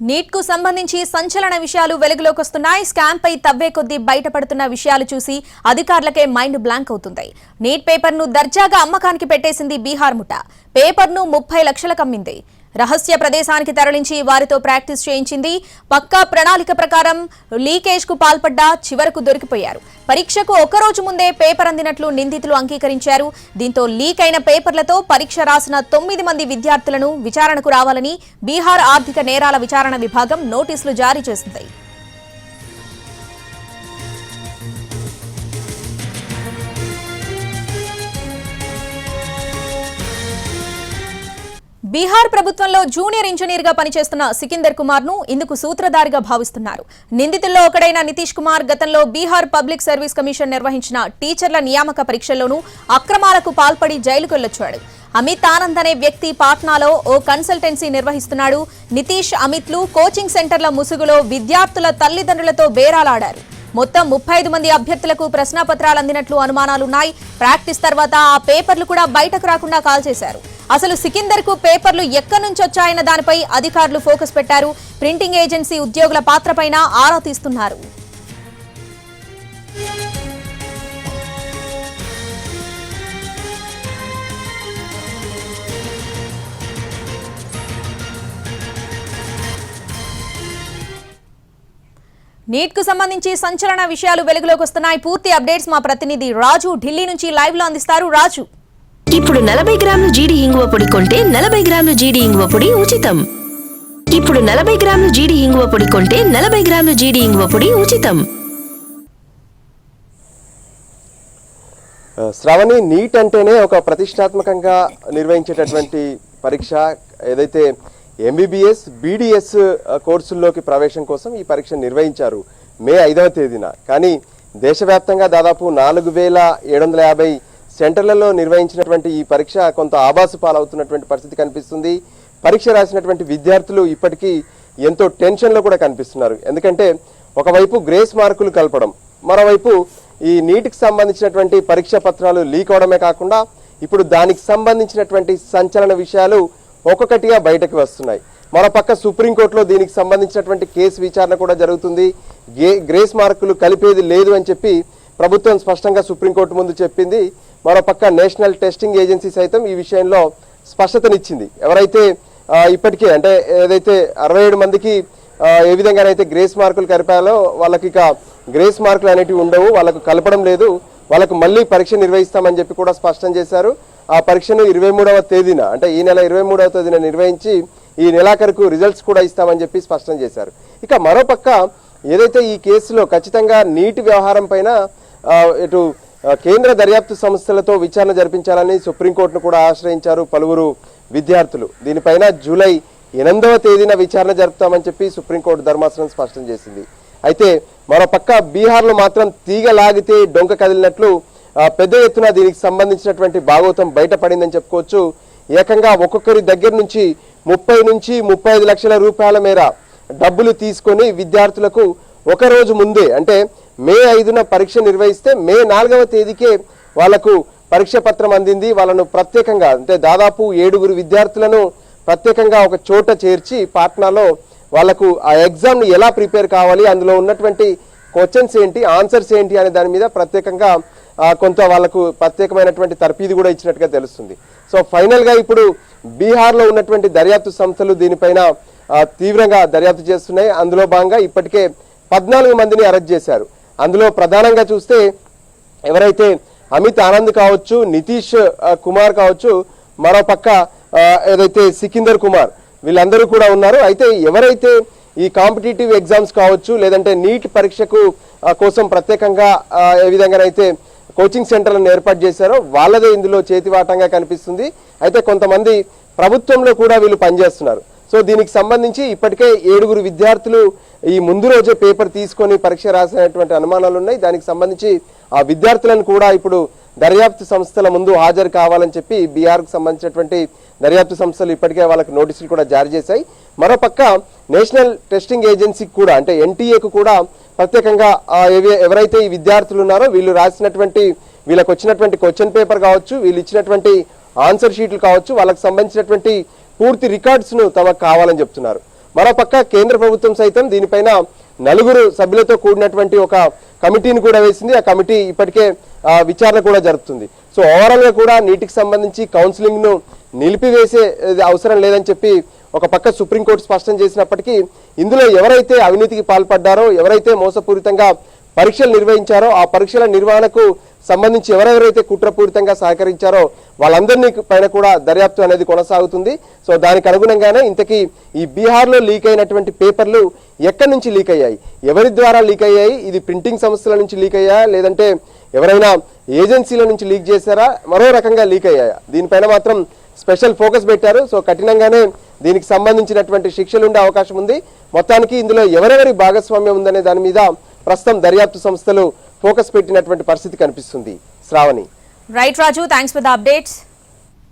Neat కు సంబంధించి సంచలన విషయాలు వెలుగులోకి వస్తున్నాయి. స్కామ్ పై తవ్వే కొద్దీ బయటపడుతున్న విషయాలు చూసి అధికారులకే మైండ్ బ్లాంక్ అవుతుంది. నీట్ పేపర్ ను దర్జాగా అమ్మకానికి పెట్టేసింది బీహార్ ముఠా. పేపర్ ను 30 లక్షలకు అమ్మింది. రహస్య ప్రదేశానికి తరలించి వారితో ప్రాక్టీస్ చేయించింది. పక్కా ప్రణాళిక ప్రకారం లీకేజ్ కు పాల్పడ్డా చివరకు దొరికిపోయారు. పరీక్షకు ఒకరోజు ముందే పేపర్ అందినట్లు నిందితులు అంగీకరించారు. దీంతో లీక్ అయిన పేపర్లతో పరీక్ష రాసిన 9 మంది విద్యార్థులను విచారణకు రావాలని బీహార్ ఆర్థిక నేరాల విచారణ విభాగం నోటీసులు జారీ చేసింది. బీహార్ ప్రభుత్వంలో జూనియర్ ఇంజనీర్ గా పనిచేస్తున్న సికిందర్ కుమార్ ను ఇందుకు సూత్రధారిగా భావిస్తున్నారు. నిందితుల్లో ఒకడైన నితీష్ కుమార్ గతంలో బీహార్ పబ్లిక్ సర్వీస్ కమిషన్ నిర్వహించిన టీచర్ల నియామక పరీక్షల్లోనూ అక్రమాలకు పాల్పడి జైలుకు వెళ్లొచ్చాడు. అమిత్ ఆనంద్ అనే వ్యక్తి పాట్నాలో ఓ కన్సల్టెన్సీ నిర్వహిస్తున్నాడు. నితీష్, అమిత్లు కోచింగ్ సెంటర్ల ముసుగులో విద్యార్థుల తల్లిదండ్రులతో బేరాలాడారు. మొత్తం 35 మంది అభ్యర్థులకు ప్రశ్నాపత్రాలు అందినట్లు అనుమానాలున్నాయి. ప్రాక్టీస్ తర్వాత ఆ పేపర్లు కూడా బయటకు రాకుండా కాల్చేశారు. అసలు సికిందర్ కు పేపర్లు ఎక్కడి నుంచి వచ్చాయన్న దానిపై అధికారులు ఫోకస్ పెట్టారు. ప్రింటింగ్ ఏజెన్సీ ఉద్యోగుల పాత్రపైన ఆరా తీస్తున్నారు. నీట్ కు సంబంధించి సంచలన విషయాలు వెలుగులోకి వస్తున్నాయి. పూర్తి అప్డేట్స్ మా ప్రతినిధి రాజు ఢిల్లీ నుంచి లైవ్ లో అందిస్తారు. రాజు, ఇప్పుడు 40 గ్రాముల జీడి ఇంగువ పొడి కొంటే 40 గ్రాముల జీడి ఇంగువ పొడి ఉచితం. ఇప్పుడు 40 గ్రాముల జీడి ఇంగువ పొడి కొంటే 40 గ్రాముల జీడి ఇంగువ పొడి ఉచితం. శ్రావణి, నీట్ అంటేనే ఒక ప్రతిష్టాత్మకంగా నిర్వహించేటటువంటి పరీక్ష. ఏదైతే ఎంబీబీఎస్, బీడీఎస్ కోర్సుల్లోకి ప్రవేశం కోసం ఈ పరీక్ష నిర్వహించారు మే 5వ తేదీన. కానీ దేశవ్యాప్తంగా దాదాపు 4750 సెంటర్లలో నిర్వహించినటువంటి ఈ పరీక్ష కొంత ఆభాసు పాలవుతున్నటువంటి పరిస్థితి కనిపిస్తుంది. పరీక్ష రాసినటువంటి విద్యార్థులు ఇప్పటికీ ఎంతో టెన్షన్లో కూడా కనిపిస్తున్నారు. ఎందుకంటే ఒకవైపు గ్రేస్ మార్కులు కలపడం, మరోవైపు ఈ నీటికి సంబంధించినటువంటి పరీక్ష పత్రాలు లీక్ అవడమే కాకుండా ఇప్పుడు దానికి సంబంధించినటువంటి సంచలన విషయాలు ఒక్కొక్కటిగా బయటకు వస్తున్నాయి. మరోపక్క సుప్రీంకోర్టులో దీనికి సంబంధించినటువంటి కేసు విచారణ కూడా జరుగుతుంది. గ్రేస్ మార్కులు కలిపేది లేదు అని చెప్పి ప్రభుత్వం స్పష్టంగా సుప్రీంకోర్టు ముందు చెప్పింది. మరోపక్క నేషనల్ టెస్టింగ్ ఏజెన్సీ సైతం ఈ విషయంలో స్పష్టతనిచ్చింది. ఎవరైతే ఇప్పటికే అంటే ఏదైతే 67 మందికి ఏ విధంగానైతే గ్రేస్ మార్కులు కలిపాలో వాళ్ళకి ఇక గ్రేస్ మార్కులు అనేటివి ఉండవు, వాళ్ళకు కలపడం లేదు, వాళ్ళకు మళ్ళీ పరీక్ష నిర్వహిస్తామని చెప్పి కూడా స్పష్టం చేశారు. ఆ పరీక్షను 23వ తేదీన అంటే ఈ నెల 23వ తేదీన నిర్వహించి ఈ నెలాఖరుకు రిజల్ట్స్ కూడా ఇస్తామని చెప్పి స్పష్టం చేశారు. ఇక మరోపక్క ఏదైతే ఈ కేసులో ఖచ్చితంగా నీటి వ్యవహారం పైన ఇటు కేంద్ర దర్యాప్తు సంస్థలతో విచారణ జరిపించాలని సుప్రీంకోర్టును కూడా ఆశ్రయించారు పలువురు విద్యార్థులు. దీనిపైన జూలై 8వ తేదీన విచారణ జరుపుతామని చెప్పి సుప్రీంకోర్టు ధర్మాసనం స్పష్టం చేసింది. అయితే మరోపక్క బీహార్లో మాత్రం తీగ లాగితే డొంక కదిలినట్లు పెద్ద ఎత్తున దీనికి సంబంధించినటువంటి భాగోతం బయటపడిందని చెప్పుకోవచ్చు. ఏకంగా ఒక్కొక్కరి దగ్గర నుంచి 30 నుంచి 35 లక్షల రూపాయల మేర డబ్బులు తీసుకొని విద్యార్థులకు ఒకరోజు ముందే అంటే మే 5న పరీక్ష నిర్వహిస్తే మే 4వ తేదీకే వాళ్లకు పరీక్ష పత్రం అందింది. వాళ్ళను ప్రత్యేకంగా అంటే దాదాపు 7 విద్యార్థులను ప్రత్యేకంగా ఒక చోట చేర్చి పాట్నాలో వాళ్లకు ఆ ఎగ్జామ్ను ఎలా ప్రిపేర్ కావాలి, అందులో ఉన్నటువంటి క్వశ్చన్స్ ఏంటి, ఆన్సర్స్ ఏంటి అనే దాని మీద ప్రత్యేకంగా కొంత వాళ్లకు ప్రత్యేకమైనటువంటి తర్ఫీదు కూడా ఇచ్చినట్టుగా తెలుస్తుంది. సో ఫైనల్గా ఇప్పుడు బీహార్లో ఉన్నటువంటి దర్యాప్తు సంస్థలు దీనిపైన తీవ్రంగా దర్యాప్తు చేస్తున్నాయి. అందులో భాగంగా ఇప్పటికే 14 మందిని అరెస్ట్ చేశారు. అందులో ప్రధానంగా చూస్తే ఎవరైతే అమిత్ ఆనంద్ కావచ్చు, నితీష్ కుమార్ కావచ్చు, మరోపక్క ఏదైతే సికిందర్ కుమార్, వీళ్ళందరూ కూడా ఉన్నారు. అయితే ఎవరైతే ఈ కాంపిటేటివ్ ఎగ్జామ్స్ కావచ్చు లేదంటే నీట్ పరీక్షకు కోసం ప్రత్యేకంగా ఏ విధంగానైతే కోచింగ్ సెంటర్లను ఏర్పాటు చేశారో వాళ్ళదే ఇందులో చేతివాటంగా కనిపిస్తుంది. అయితే కొంతమంది ప్రభుత్వంలో కూడా వీళ్ళు పనిచేస్తున్నారు. సో దీనికి సంబంధించి ఇప్పటికే 7 విద్యార్థులు ఈ ముందు రోజే పేపర్ తీసుకొని పరీక్ష రాసినటువంటి అనుమానాలు ఉన్నాయి. దానికి సంబంధించి ఆ విద్యార్థులను కూడా ఇప్పుడు దర్యాప్తు సంస్థల ముందు హాజరు కావాలని చెప్పి బీహార్కు సంబంధించినటువంటి దర్యాప్తు సంస్థలు ఇప్పటికే వాళ్ళకి నోటీసులు కూడా జారీ చేశాయి. మరోపక్క నేషనల్ టెస్టింగ్ ఏజెన్సీకి కూడా అంటే ఎన్టీఏకు కూడా ప్రత్యేకంగా ఎవరైతే ఈ విద్యార్థులు ఉన్నారో వీళ్ళు రాసినటువంటి వీళ్ళకి వచ్చినటువంటి క్వశ్చన్ పేపర్ కావచ్చు, వీళ్ళు ఇచ్చినటువంటి ఆన్సర్ షీట్లు కావచ్చు, వాళ్ళకి సంబంధించినటువంటి పూర్తి రికార్డ్స్ను తమకు కావాలని చెప్తున్నారు. మరోపక్క కేంద్ర ప్రభుత్వం సైతం దీనిపైన 4 సభ్యులతో కూడినటువంటి ఒక కమిటీని కూడా వేసింది. ఆ కమిటీ ఇప్పటికే విచారణ కూడా జరుపుతుంది. సో ఓవరాల్ గా కూడా నీటికి సంబంధించి కౌన్సిలింగ్ ను నిలిపివేసే అవసరం లేదని చెప్పి ఒక పక్క సుప్రీంకోర్టు స్పష్టం చేసినప్పటికీ ఇందులో ఎవరైతే అవినీతికి పాల్పడ్డారో, ఎవరైతే మోసపూరితంగా పరీక్షలు నిర్వహించారో, ఆ పరీక్షల నిర్వహణకు సంబంధించి ఎవరెవరైతే కుట్రపూరితంగా సహకరించారో వాళ్ళందరినీ పైన కూడా దర్యాప్తు అనేది కొనసాగుతుంది. సో దానికి అనుగుణంగానే ఇంతకీ ఈ బీహార్లో లీక్ అయినటువంటి పేపర్లు ఎక్కడి నుంచి లీక్ అయ్యాయి, ఎవరి ద్వారా లీక్ అయ్యాయి, ఇది ప్రింటింగ్ సంస్థల నుంచి లీక్ అయ్యాయా లేదంటే ఎవరైనా ఏజెన్సీల నుంచి లీక్ చేశారా, మరో రకంగా లీక్ అయ్యాయా, దీనిపైన మాత్రం స్పెషల్ ఫోకస్ పెట్టారు. సో కఠినంగానే దీనికి సంబంధించినటువంటి శిక్షలు ఉండే అవకాశం ఉంది. మొత్తానికి ఇందులో ఎవరెవరి భాగస్వామ్యం ఉందనే దాని మీద ప్రస్తుతం దర్యాప్తు సంస్థలు ఫోకస్ పెట్టినటువంటి పరిస్థితి కనిపిస్తుంది. Shravani. Right Raju, thanks for the updates.